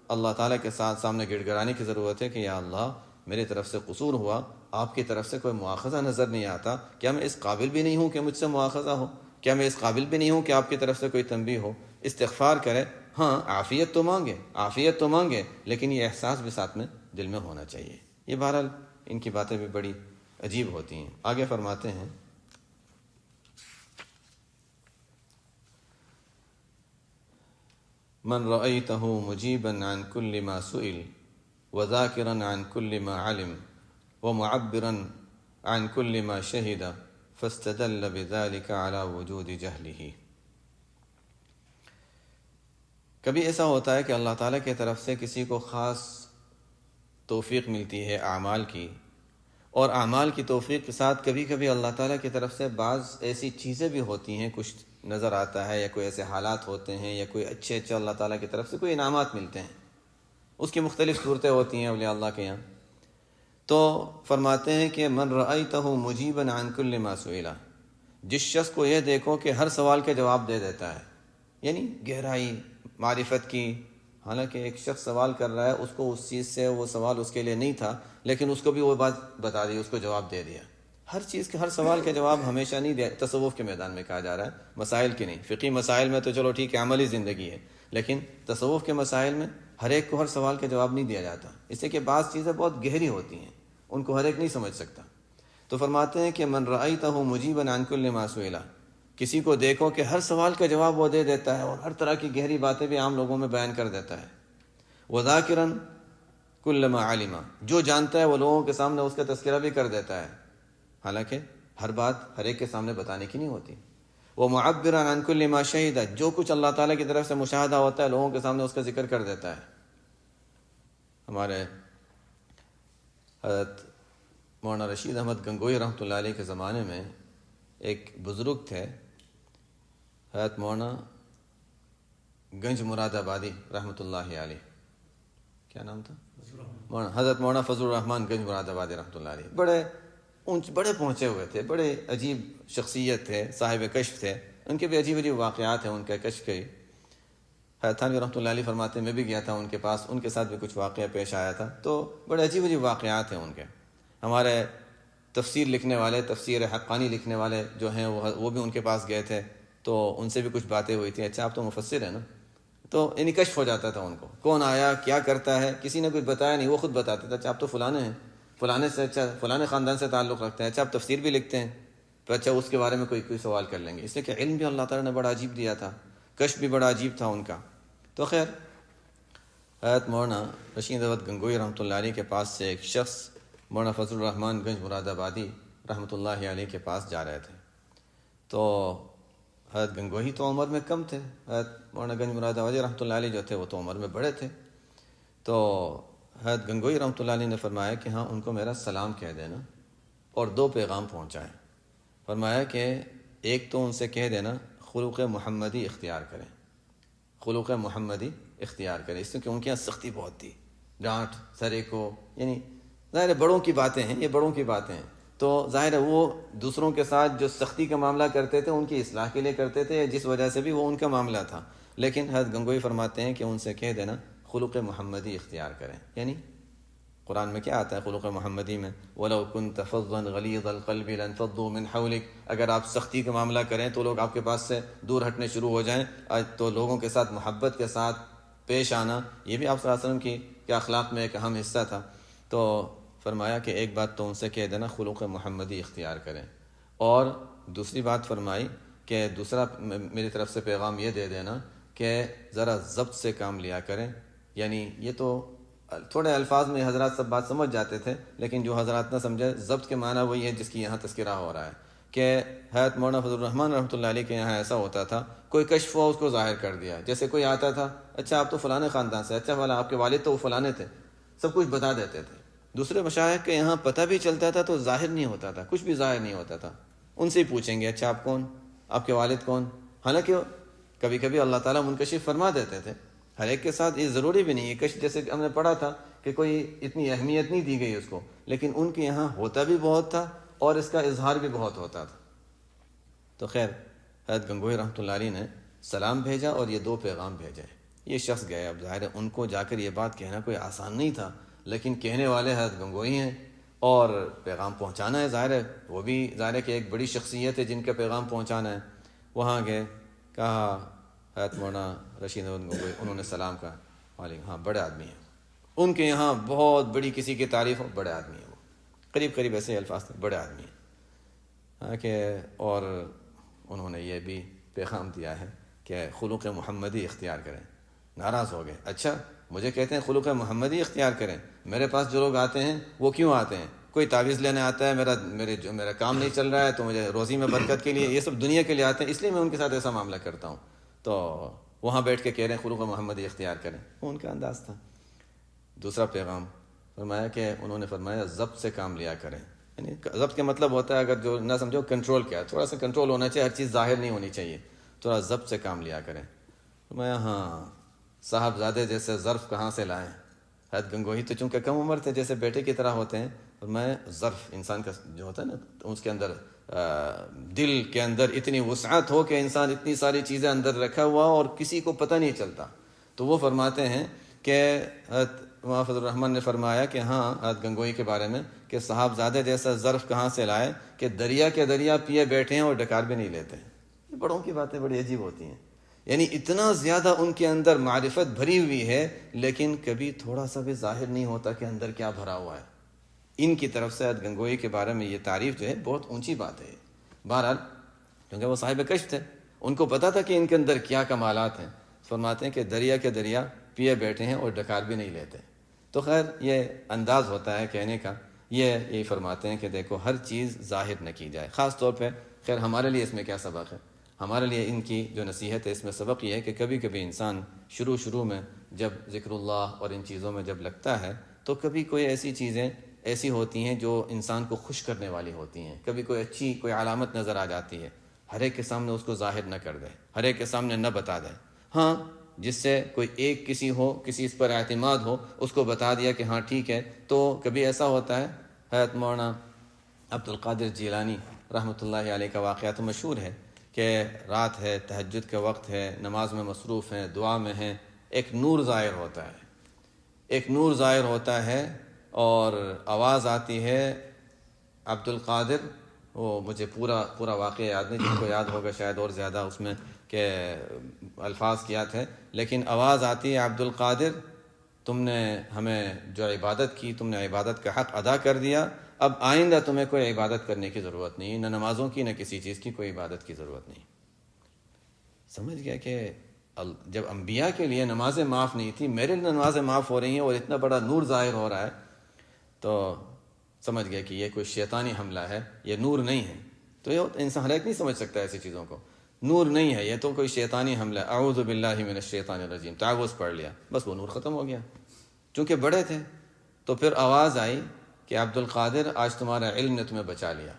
اللہ تعالیٰ کے ساتھ سامنے گڑ گڑانے کی ضرورت ہے کہ یا اللہ میرے طرف سے قصور ہوا، آپ کی طرف سے کوئی مواخذہ نظر نہیں آتا، کیا میں اس قابل بھی نہیں ہوں کہ مجھ سے مواخذہ ہو، کیا میں اس قابل بھی نہیں ہوں کہ آپ کی طرف سے کوئی تنبیہ ہو۔ استغفار کرے، ہاں عافیت تو مانگے لیکن یہ احساس بھی ساتھ میں دل میں ہونا چاہیے۔ یہ بہرحال ان کی باتیں بھی بڑی عجیب ہوتی ہیں۔ آگے فرماتے ہیں من رأيته مجيبا عن كل ما سئل وذاكرا عن كل ما علم ومعبرا عن كل ما شهد فاستدل بذلك على وجود جهله۔ کبھی ایسا ہوتا ہے کہ اللہ تعالیٰ کی طرف سے کسی کو خاص توفیق ملتی ہے اعمال کی، اور اعمال کی توفیق کے ساتھ کبھی کبھی اللہ تعالیٰ کی طرف سے بعض ایسی چیزیں بھی ہوتی ہیں، کچھ نظر آتا ہے یا کوئی ایسے حالات ہوتے ہیں یا کوئی اچھے اللہ تعالیٰ کی طرف سے کوئی انعامات ملتے ہیں۔ اس کی مختلف صورتیں ہوتی ہیں اولیاء اللہ کے یہاں. تو فرماتے ہیں کہ من رأیتہ مجیبا عن کل ما سئل، جس شخص کو یہ دیکھو کہ ہر سوال کا جواب دے دیتا ہے، یعنی گہرائی معرفت کی. حالانکہ ایک شخص سوال کر رہا ہے، اس کو اس چیز سے وہ سوال اس کے لیے نہیں تھا، لیکن اس کو بھی وہ بات بتا دی، اس کو جواب دے دیا. ہر چیز کے ہر سوال کا جواب ہمیشہ نہیں دیا. تصوف کے میدان میں کہا جا رہا ہے، مسائل کی نہیں. فقی مسائل میں تو چلو ٹھیک ہے، عملی زندگی ہے، لیکن تصوف کے مسائل میں ہر ایک کو ہر سوال کا جواب نہیں دیا جاتا، اس لیے کہ بعض چیزیں بہت گہری ہوتی ہیں، ان کو ہر ایک نہیں سمجھ سکتا. تو فرماتے ہیں کہ من رأیتہ مجیبا عن کل ما سئل، کسی کو دیکھو کہ ہر سوال کا جواب وہ دے دیتا ہے اور ہر طرح کی گہری باتیں بھی عام لوگوں میں بیان کر دیتا ہے. وذاکرا کل ما علم، جو جانتا ہے وہ لوگوں کے سامنے اس کا تذکرہ بھی کر دیتا ہے، حالانکہ ہر بات ہر ایک کے سامنے بتانے کی نہیں ہوتی. ومعبرا عن کل ما شہد، جو کچھ اللہ تعالیٰ کی طرف سے مشاہدہ ہوتا ہے لوگوں کے سامنے اس کا ذکر کر دیتا ہے. ہمارے حضرت مولانا رشید احمد گنگوئی رحمۃ اللہ علیہ کے زمانے میں ایک بزرگ تھے، حضرت مولانا گنج مراد آبادی رحمۃ اللہ علیہ. کیا نام تھا؟ حضرت مولانا فضل الرحمان گنج مراد آبادی رحمۃ اللہ علیہ. بڑے پہنچے ہوئے تھے، بڑے عجیب شخصیت تھے، صاحب کشف تھے. ان کے بھی عجیب واقعات ہیں ان کے کشف کے. حضرت تھانوی رحمۃ اللہ علیہ فرماتے ہیں میں بھی گیا تھا ان کے پاس، ان کے ساتھ بھی کچھ واقعہ پیش آیا تھا. تو بڑے عجیب واقعات ہیں ان کے. ہمارے تفسیر لکھنے والے، تفسیر حقانی لکھنے والے جو ہیں وہ بھی ان کے پاس گئے تھے، تو ان سے بھی کچھ باتیں ہوئی تھیں. اچھا آپ تو مفسر ہیں نا؟ تو یعنی کشف ہو جاتا تھا ان کو، کون آیا کیا کرتا ہے، کسی نے کچھ بتایا نہیں، وہ خود بتاتے تھے. اچھا آپ تو فلانے ہیں، فلانے سے، اچھا فلانے خاندان سے تعلق رکھتے ہیں، اچھا آپ تفسیر بھی لکھتے ہیں، تو اچھا اس کے بارے میں کوئی سوال کر لیں گے. اس لیے کہ علم بھی اللہ تعالیٰ نے بڑا عجیب دیا تھا، کشف بھی بڑا عجیب تھا ان کا. تو خیر حضرت مولانا رشید احمد گنگوئی رحمۃ اللہ علیہ کے پاس سے ایک شخص مولانا فضل الرحمان گنج مراد آبادی رحمۃ اللہ علیہ کے پاس جا رہے تھے. تو حضرت گنگوئی تو عمر میں کم تھے، حضرت مولانا گنج مراد آبادی رحمۃ اللہ علیہ جو تھے وہ تو عمر میں بڑے تھے. تو حضرت گنگوئی رحمۃ اللہ علیہ نے فرمایا کہ ہاں ان کو میرا سلام کہہ دینا اور 2 پیغام پہنچائیں. فرمایا کہ ایک تو ان سے کہہ دینا خلق محمدی اختیار کریں، خلق محمدی اختیار کریں، اس لیے کہ ان کے یہاں سختی بہت تھی، ڈانٹ سرے کو، یعنی ظاہر ہے بڑوں کی باتیں ہیں، یہ بڑوں کی باتیں ہیں. تو ظاہر ہے وہ دوسروں کے ساتھ جو سختی کا معاملہ کرتے تھے ان کی اصلاح کے لیے کرتے تھے، جس وجہ سے بھی وہ ان کا معاملہ تھا. لیکن حضرت گنگوئی فرماتے ہیں کہ ان سے کہہ دینا خلق محمدی اختیار کریں. یعنی قرآن میں کیا آتا ہے خلق محمدی میں؟ وَلَوْ كُنْتَ فَظًّا غَلِيظَ الْقَلْبِ لَانفَضُّوا مِنْ حَوْلِكَ، اگر آپ سختی کا معاملہ کریں تو لوگ آپ کے پاس سے دور ہٹنے شروع ہو جائیں. تو لوگوں کے ساتھ محبت کے ساتھ پیش آنا، یہ بھی آپ صلی اللہ علیہ وسلم کی اخلاق میں ایک اہم حصہ تھا. تو فرمایا کہ ایک بات تو ان سے کہہ دینا خلق محمدی اختیار کریں، اور دوسری بات فرمائی کہ دوسرا میری طرف سے پیغام یہ دے دینا کہ ذرا ضبط سے کام لیا کریں. یعنی یہ تو تھوڑے الفاظ میں حضرات سب بات سمجھ جاتے تھے، لیکن جو حضرات نہ سمجھے، ضبط کے معنی وہی ہے جس کی یہاں تذکرہ ہو رہا ہے کہ حضرت مولانا فضل الرحمان رحمۃ اللہ علیہ کے یہاں ایسا ہوتا تھا، کوئی کشف ہوا اس کو ظاہر کر دیا. جیسے کوئی آتا تھا، اچھا آپ تو فلانے خاندان سے، اچھا والا آپ کے والد تو وہ فلانے تھے، سب کچھ بتا دیتے تھے. دوسرے مشائخ کے یہاں پتہ بھی چلتا تھا تو ظاہر نہیں ہوتا تھا، کچھ بھی ظاہر نہیں ہوتا تھا. ان سے ہی پوچھیں گے اچھا آپ کون، آپ کے والد کون. حالانکہ کبھی کبھی اللہ تعالیٰ منکشف فرما دیتے تھے. ہر ایک کے ساتھ یہ ضروری بھی نہیں ہے کشف، جیسے ہم نے پڑھا تھا کہ کوئی اتنی اہمیت نہیں دی گئی اس کو، لیکن ان کے یہاں ہوتا بھی بہت تھا اور اس کا اظہار بھی بہت ہوتا تھا. تو خیر حضرت گنگوئی رحمۃ اللہ علیہ نے سلام بھیجا اور یہ 2 پیغام بھیجے. یہ شخص گئے. اب ظاہر ہے ان کو جا کر یہ بات کہنا کوئی آسان نہیں تھا، لیکن کہنے والے حضرت گنگوئی ہیں اور پیغام پہنچانا ہے. ظاہر ہے وہ بھی ظاہر ہے کہ ایک بڑی شخصیت ہے جن کا پیغام پہنچانا ہے. وہاں گئے، کہا حضرت مولانا رشید احمد گنگوئی، انہوں نے سلام کہا، وعلیکم، ہاں بڑے آدمی ہیں ان کے یہاں، بہت بڑی کسی کی تعریف ہو، بڑے آدمی ہیں وہ، قریب ایسے الفاظ تھے، بڑے آدمی ہیں. ہاں کہ اور انہوں نے یہ بھی پیغام دیا ہے کہ خلق محمدی اختیار کریں. ناراض ہو گئے. اچھا مجھے کہتے ہیں خلق محمدی اختیار کریں، میرے پاس جو لوگ آتے ہیں وہ کیوں آتے ہیں؟ کوئی تعویذ لینے آتا ہے، میرا کام نہیں چل رہا ہے تو مجھے روزی میں برکت کے لیے، یہ سب دنیا کے لیے آتے ہیں، اس لیے میں ان کے ساتھ ایسا معاملہ کرتا ہوں. تو وہاں بیٹھ کے کہہ رہے ہیں خلق محمدی اختیار کریں. وہ ان کا انداز تھا. دوسرا پیغام فرمایا کہ انہوں نے فرمایا ضبط سے کام لیا کریں. یعنی ضبط کا مطلب ہوتا ہے، اگر جو نہ سمجھو، کنٹرول کیا، تھوڑا سا کنٹرول ہونا چاہیے، ہر چیز ظاہر نہیں ہونی چاہیے، تھوڑا ضبط سے کام لیا کریں. فرمایا ہاں صاحب زادے جیسے ظرف کہاں سے لائیں، حضرت گنگوہی تو چونکہ کم عمر تھے، جیسے بیٹے کی طرح ہوتے ہیں، اور میں ظرف انسان کا جو ہوتا ہے نا، اس کے اندر دل کے اندر اتنی وسعت ہو کہ انسان اتنی ساری چیزیں اندر رکھا ہوا اور کسی کو پتہ نہیں چلتا. تو وہ فرماتے ہیں کہ حضرت مولانا فضل الرحمن نے فرمایا کہ ہاں حضرت گنگوہی کے بارے میں کہ صاحبزادے جیسا ظرف کہاں سے لائے کہ دریا کے دریا پیے بیٹھے ہیں اور ڈکار بھی نہیں لیتے ہیں. یہ بڑوں کی باتیں بڑی عجیب ہوتی ہیں. یعنی اتنا زیادہ ان کے اندر معرفت بھری ہوئی ہے، لیکن کبھی تھوڑا سا بھی ظاہر نہیں ہوتا کہ اندر کیا بھرا ہوا ہے. ان کی طرف سے حضرت گنگوہی کے بارے میں یہ تعریف جو ہے بہت اونچی بات ہے. بہرحال کیونکہ وہ صاحب کشف تھے، ان کو پتا تھا کہ ان کے اندر کیا کمالات ہیں. فرماتے ہیں کہ دریا کے دریا پیے بیٹھے ہیں اور ڈکار بھی نہیں لیتے. تو خیر یہ انداز ہوتا ہے کہنے کا. یہی فرماتے ہیں کہ دیکھو ہر چیز ظاہر نہ کی جائے. خاص طور پہ خیر ہمارے لیے اس میں کیا سبق ہے؟ ہمارے لیے ان کی جو نصیحت ہے اس میں سبق یہ ہے کہ کبھی کبھی انسان شروع میں جب ذکر اللہ اور ان چیزوں میں جب لگتا ہے تو کبھی کوئی ایسی چیزیں ایسی ہوتی ہیں جو انسان کو خوش کرنے والی ہوتی ہیں. کبھی کوئی اچھی کوئی علامت نظر آ جاتی ہے، ہر ایک کے سامنے اس کو ظاہر نہ کر دے، ہر ایک کے سامنے نہ بتا دے. ہاں جس سے کوئی ایک کسی اس پر اعتماد ہو، اس کو بتا دیا کہ ہاں ٹھیک ہے. تو کبھی ایسا ہوتا ہے، حضرت مولانا عبد القادر جیلانی رحمۃ اللہ علیہ کا واقعہ تو مشہور ہے کہ رات ہے، تہجد کا وقت ہے، نماز میں مصروف ہیں، دعا میں ہیں، ایک نور ظاہر ہوتا ہے اور آواز آتی ہے عبد القادر. وہ مجھے پورا واقعہ یاد نہیں، جن کو یاد ہوگا شاید اور زیادہ اس میں کہ الفاظ کیا تھے، لیکن آواز آتی ہے عبد القادر تم نے ہمیں جو عبادت کی، تم نے عبادت کا حق ادا کر دیا، اب آئندہ تمہیں کوئی عبادت کرنے کی ضرورت نہیں، نہ نمازوں کی نہ کسی چیز کی کوئی عبادت کی ضرورت نہیں. سمجھ گیا کہ جب انبیاء کے لیے نمازیں معاف نہیں تھی، میرے لیے نمازیں معاف ہو رہی ہیں اور اتنا بڑا نور ظاہر ہو رہا ہے، تو سمجھ گیا کہ یہ کوئی شیطانی حملہ ہے، یہ نور نہیں ہے. تو یہ انسان ہر ایک نہیں سمجھ سکتا ایسی چیزوں کو. نور نہیں ہے، یہ تو کوئی شیطانی حملہ. اعوذ باللہ من الشیطان الرجیم، تعوذ پڑھ لیا، بس وہ نور ختم ہو گیا. چونکہ بڑے تھے تو پھر آواز آئی کہ عبد القادر آج تمہارا علم نے تمہیں بچا لیا.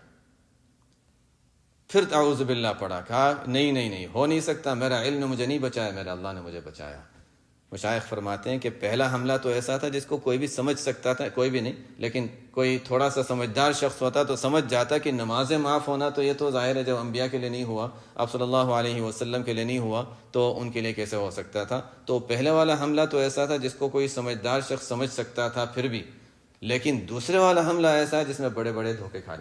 پھر اعوذ باللہ پڑھا، کہا نہیں ہو نہیں سکتا، میرا علم نے مجھے نہیں بچایا، میرا اللہ نے مجھے بچایا. مشائخ فرماتے ہیں کہ پہلا حملہ تو ایسا تھا جس کو کوئی بھی سمجھ سکتا تھا، کوئی بھی نہیں لیکن کوئی تھوڑا سا سمجھدار شخص ہوتا تو سمجھ جاتا کہ نمازیں معاف ہونا تو یہ تو ظاہر ہے، جب انبیاء کے لیے نہیں ہوا، آپ صلی اللہ علیہ وسلم کے لیے نہیں ہوا تو ان کے لیے کیسے ہو سکتا تھا. تو پہلے والا حملہ تو ایسا تھا جس کو کوئی سمجھدار شخص سمجھ سکتا تھا پھر بھی، لیکن دوسرے والا حملہ ایسا ہے جس میں بڑے بڑے دھوکے کھا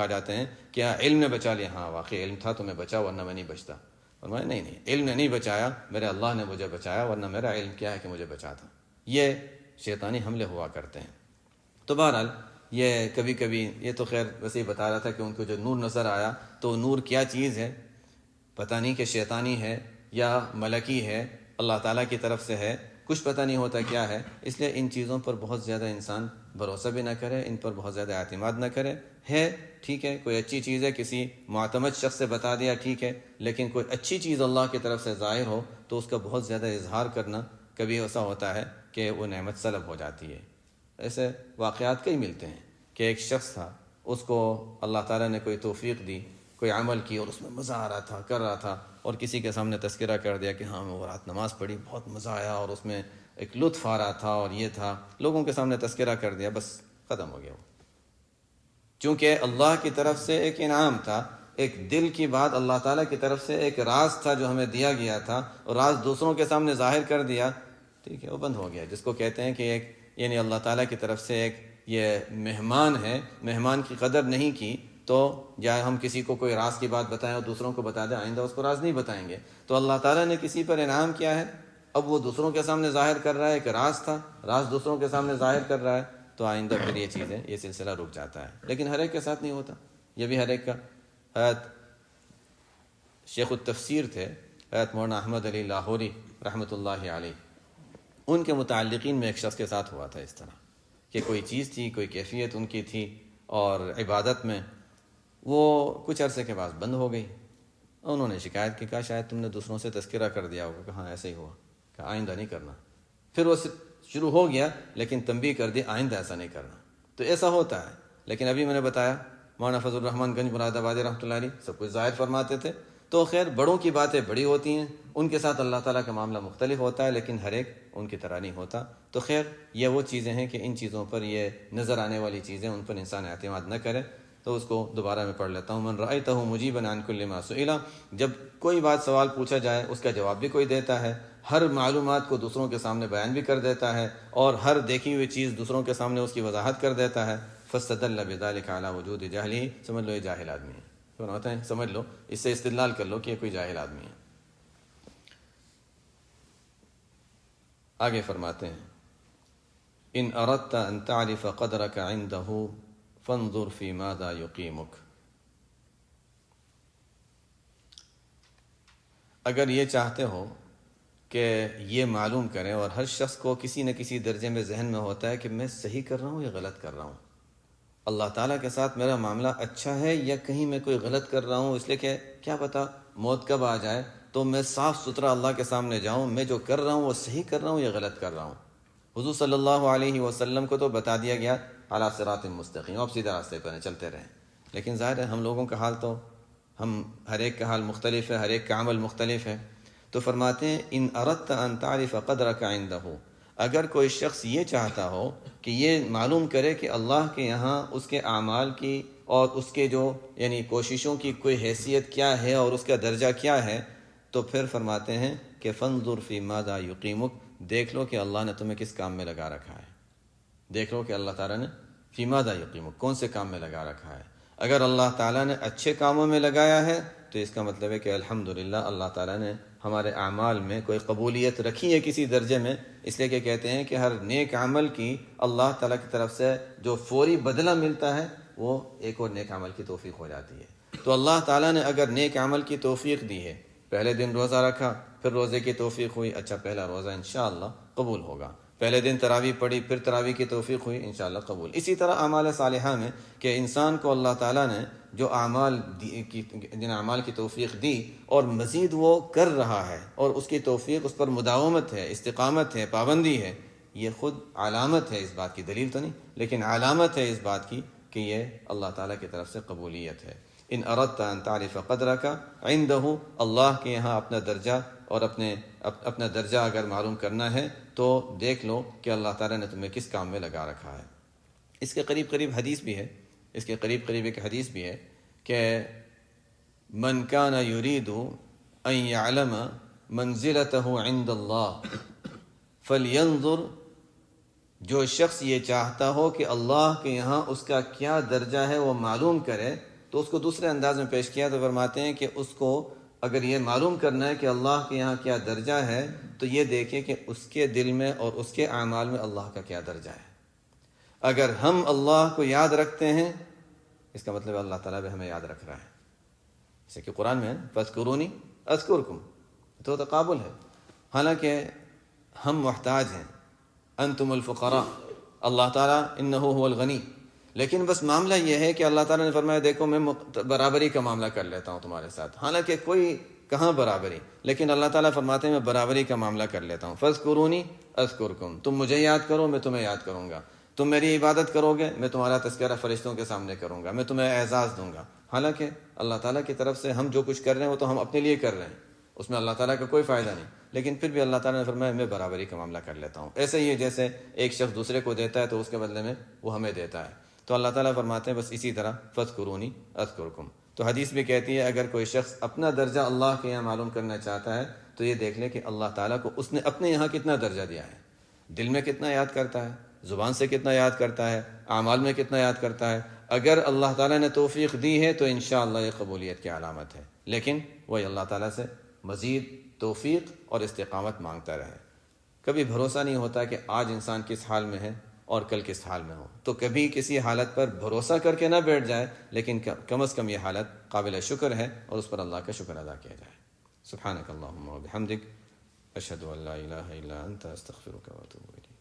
جاتے ہیں. کیا علم نے بچا لیا؟ ہاں واقعی علم تھا تو میں بچا، ورنہ میں نہیں بچتا. فرمایا نہیں علم نے نہیں بچایا، میرے اللہ نے مجھے بچایا، ورنہ میرا علم کیا ہے کہ مجھے بچاتا. یہ شیطانی حملے ہوا کرتے ہیں. تو بہرحال یہ کبھی کبھی یہ تو خیر ویسے ہی بتا رہا تھا کہ ان کو جو نور نظر آیا تو نور کیا چیز ہے پتہ نہیں، کہ شیطانی ہے یا ملکی ہے، اللہ تعالیٰ کی طرف سے ہے، کچھ پتہ نہیں ہوتا کیا ہے. اس لیے ان چیزوں پر بہت زیادہ انسان بھروسہ بھی نہ کرے، ان پر بہت زیادہ اعتماد نہ کرے. ہے ٹھیک ہے، کوئی اچھی چیز ہے کسی معتمد شخص سے بتا دیا ٹھیک ہے، لیکن کوئی اچھی چیز اللہ کی طرف سے ظاہر ہو تو اس کا بہت زیادہ اظہار کرنا کبھی ایسا ہوتا ہے کہ وہ نعمت سلب ہو جاتی ہے. ایسے واقعات کئی ملتے ہیں کہ ایک شخص تھا، اس کو اللہ تعالیٰ نے کوئی توفیق دی، کوئی عمل کی اور اس میں مزہ آ رہا تھا، کر رہا تھا، اور کسی کے سامنے تذکرہ کر دیا کہ ہاں میں وہ رات نماز پڑھی، بہت مزہ آیا اور اس میں ایک لطف آ رہا تھا اور یہ تھا، لوگوں کے سامنے تذکرہ کر دیا، بس ختم ہو گیا. وہ چونکہ اللہ کی طرف سے ایک انعام تھا، ایک دل کی بات، اللہ تعالیٰ کی طرف سے ایک راز تھا جو ہمیں دیا گیا تھا، اور راز دوسروں کے سامنے ظاہر کر دیا، ٹھیک ہے، وہ بند ہو گیا. جس کو کہتے ہیں کہ ایک یعنی اللہ تعالیٰ کی طرف سے ایک یہ مہمان ہے، مہمان کی قدر نہیں کی تو یا ہم کسی کو کوئی راز کی بات بتائیں اور دوسروں کو بتا دیں، آئندہ اس کو راز نہیں بتائیں گے. تو اللہ تعالیٰ نے کسی پر انعام کیا ہے، اب وہ دوسروں کے سامنے ظاہر کر رہا ہے، ایک راز تھا، راز دوسروں کے سامنے ظاہر کر رہا ہے، تو آئندہ پھر یہ چیزیں یہ سلسلہ رک جاتا ہے. لیکن ہر ایک کے ساتھ نہیں ہوتا، یہ بھی ہر ایک کا. حضرت شیخ التفسیر تھے حضرت مولانا احمد علی لاہوری رحمۃ اللہ علیہ، ان کے متعلقین میں ایک شخص کے ساتھ ہوا تھا اس طرح کہ کوئی چیز تھی، کوئی کیفیت ان کی تھی، اور عبادت میں وہ کچھ عرصے کے بعد بند ہو گئی. انہوں نے شکایت کی، کہا شاید تم نے دوسروں سے تذکرہ کر دیا ہوگا. کہا ایسے ہی ہوا، کہا آئندہ نہیں کرنا. پھر وہ شروع ہو گیا لیکن تنبیہ کر دی آئندہ ایسا نہیں کرنا. تو ایسا ہوتا ہے. لیکن ابھی میں نے بتایا مولانا فضل الرحمن گنج مراد آبادی رحمۃ اللہ علیہ سب کچھ ظاہر فرماتے تھے، تو خیر بڑوں کی باتیں بڑی ہوتی ہیں، ان کے ساتھ اللہ تعالیٰ کا معاملہ مختلف ہوتا ہے، لیکن ہر ایک ان کی طرح نہیں ہوتا۔ تو خیر یہ وہ چیزیں ہیں کہ ان چیزوں پر، یہ نظر آنے والی چیزیں، ان پر انسان اعتماد نہ کرے۔ تو اس کو دوبارہ میں پڑھ لیتا ہوں۔ من رأیتہ مجیبا عن کل ما سئل، جب کوئی بات سوال پوچھا جائے اس کا جواب بھی کوئی دیتا ہے، ہر معلومات کو دوسروں کے سامنے بیان بھی کر دیتا ہے، اور ہر دیکھی ہوئی چیز دوسروں کے سامنے اس کی وضاحت کر دیتا ہے، فاستدل بذلک علی وجود جہلہ، سمجھ لو یہ جاہل آدمی ہے۔ فرماتے ہیں سمجھ لو، اس سے استدلال کر لو کہ یہ کوئی جاہل آدمی ہے۔ آگے فرماتے ہیں ان اردت ان تعرف قدرک عنده فانظر فی ماذا یقیمک، اگر یہ چاہتے ہو کہ یہ معلوم کریں، اور ہر شخص کو کسی نہ کسی درجے میں ذہن میں ہوتا ہے کہ میں صحیح کر رہا ہوں یا غلط کر رہا ہوں، اللہ تعالیٰ کے ساتھ میرا معاملہ اچھا ہے یا کہیں میں کوئی غلط کر رہا ہوں، اس لیے کہ کیا پتہ موت کب آ جائے تو میں صاف ستھرا اللہ کے سامنے جاؤں، میں جو کر رہا ہوں وہ صحیح کر رہا ہوں یا غلط کر رہا ہوں۔ حضور صلی اللہ علیہ وسلم کو تو بتا دیا گیا اعلی صراط مستقیم، آپ سیدھے راستے پر چلتے رہیں، لیکن ظاہر ہے ہم لوگوں کا حال تو، ہم ہر ایک کا حال مختلف ہے، ہر ایک کا عمل مختلف ہے۔ تو فرماتے ہیں ان اردت ان تعرف قدرک عنده، اگر کوئی شخص یہ چاہتا ہو کہ یہ معلوم کرے کہ اللہ کے یہاں اس کے اعمال کی اور اس کے جو یعنی کوششوں کی کوئی حیثیت کیا ہے اور اس کا درجہ کیا ہے، تو پھر فرماتے ہیں کہ فانظر فی ماذا یقیمک، دیکھ لو کہ اللہ نے تمہیں کس کام میں لگا رکھا ہے، دیکھ لو کہ اللہ تعالیٰ نے فی ماذا یقیمک کون سے کام میں لگا رکھا ہے۔ اگر اللہ تعالیٰ نے اچھے کاموں میں لگایا ہے تو اس کا مطلب ہے کہ الحمدللہ اللہ تعالیٰ نے ہمارے اعمال میں کوئی قبولیت رکھی ہے کسی درجے میں، اس لیے کہ کہتے ہیں کہ ہر نیک عمل کی اللہ تعالیٰ کی طرف سے جو فوری بدلہ ملتا ہے وہ ایک اور نیک عمل کی توفیق ہو جاتی ہے۔ تو اللہ تعالیٰ نے اگر نیک عمل کی توفیق دی ہے، پہلے دن روزہ رکھا، پھر روزے کی توفیق ہوئی، اچھا پہلا روزہ انشاءاللہ قبول ہوگا، پہلے دن تراویح پڑھی، پھر تراویح کی توفیق ہوئی، انشاءاللہ قبول۔ اسی طرح اعمال صالحہ میں کہ انسان کو اللہ تعالیٰ نے جو جن اعمال کی توفیق دی اور مزید وہ کر رہا ہے اور اس کی توفیق، اس پر مداومت ہے، استقامت ہے، پابندی ہے، یہ خود علامت ہے اس بات کی، دلیل تو نہیں لیکن علامت ہے اس بات کی کہ یہ اللہ تعالیٰ کی طرف سے قبولیت ہے۔ ان اردت ان تعرف قدرک عنده، اللہ کے یہاں اپنا درجہ اور اپنا درجہ اگر معلوم کرنا ہے تو دیکھ لو کہ اللہ تعالیٰ نے تمہیں کس کام میں لگا رکھا ہے۔ اس کے قریب قریب حدیث بھی ہے، اس کے قریب قریب ایک حدیث بھی ہے کہ من کان یرید ان یعلم منزلتہ عند اللہ فلینظر، جو شخص یہ چاہتا ہو کہ اللہ کے یہاں اس کا کیا درجہ ہے وہ معلوم کرے، تو اس کو دوسرے انداز میں پیش کیا تو فرماتے ہیں کہ اس کو اگر یہ معلوم کرنا ہے کہ اللہ کے یہاں کیا درجہ ہے تو یہ دیکھے کہ اس کے دل میں اور اس کے اعمال میں اللہ کا کیا درجہ ہے۔ اگر ہم اللہ کو یاد رکھتے ہیں، اس کا مطلب اللہ تعالیٰ بھی ہمیں یاد رکھ رہا ہے، جیسے کہ قرآن میں فاذکرونی اذکرکم، تو تقابل ہے۔ حالانکہ ہم محتاج ہیں، انتم الفقراء، اللہ تعالیٰ انہ هو الغنی، لیکن بس معاملہ یہ ہے کہ اللہ تعالیٰ نے فرمایا دیکھو میں برابری کا معاملہ کر لیتا ہوں تمہارے ساتھ، حالانکہ کوئی کہاں برابری، لیکن اللہ تعالیٰ فرماتے ہیں میں برابری کا معاملہ کر لیتا ہوں۔ فاذکرونی اذکرکم، تم مجھے یاد کرو میں تمہیں یاد کروں گا، تم میری عبادت کرو گے میں تمہارا تذکرہ فرشتوں کے سامنے کروں گا، میں تمہیں اعزاز دوں گا۔ حالانکہ اللہ تعالیٰ کی طرف سے ہم جو کچھ کر رہے ہیں وہ تو ہم اپنے لیے کر رہے ہیں، اس میں اللہ تعالیٰ کا کوئی فائدہ نہیں، لیکن پھر بھی اللہ تعالیٰ نے فرمایا میں برابری کا معاملہ کر لیتا ہوں۔ ایسے ہی جیسے ایک شخص دوسرے کو دیتا ہے تو اس کے بدلے میں وہ ہمیں دیتا ہے، تو اللہ تعالیٰ فرماتے ہیں بس اسی طرح فاذکرونی اذکرکم۔ تو حدیث بھی کہتی ہے اگر کوئی شخص اپنا درجہ اللہ کے یہاں معلوم کرنا چاہتا ہے تو یہ دیکھ لے کہ اللہ تعالیٰ کو اس نے اپنے یہاں کتنا درجہ دیا ہے، دل میں کتنا یاد کرتا ہے، زبان سے کتنا یاد کرتا ہے، اعمال میں کتنا یاد کرتا ہے۔ اگر اللہ تعالیٰ نے توفیق دی ہے تو انشاءاللہ یہ قبولیت کی علامت ہے، لیکن وہی اللہ تعالیٰ سے مزید توفیق اور استقامت مانگتا رہے۔ کبھی بھروسہ نہیں ہوتا کہ آج انسان کس حال میں ہے اور کل کس حال میں ہو، تو کبھی کسی حالت پر بھروسہ کر کے نہ بیٹھ جائے، لیکن کم از کم یہ حالت قابل شکر ہے اور اس پر اللہ کا شکر ادا کیا جائے۔ سبحانک اللہم و بحمدک، اشہد ان لا الہ الا انت، استغفرک و اتوب الیک۔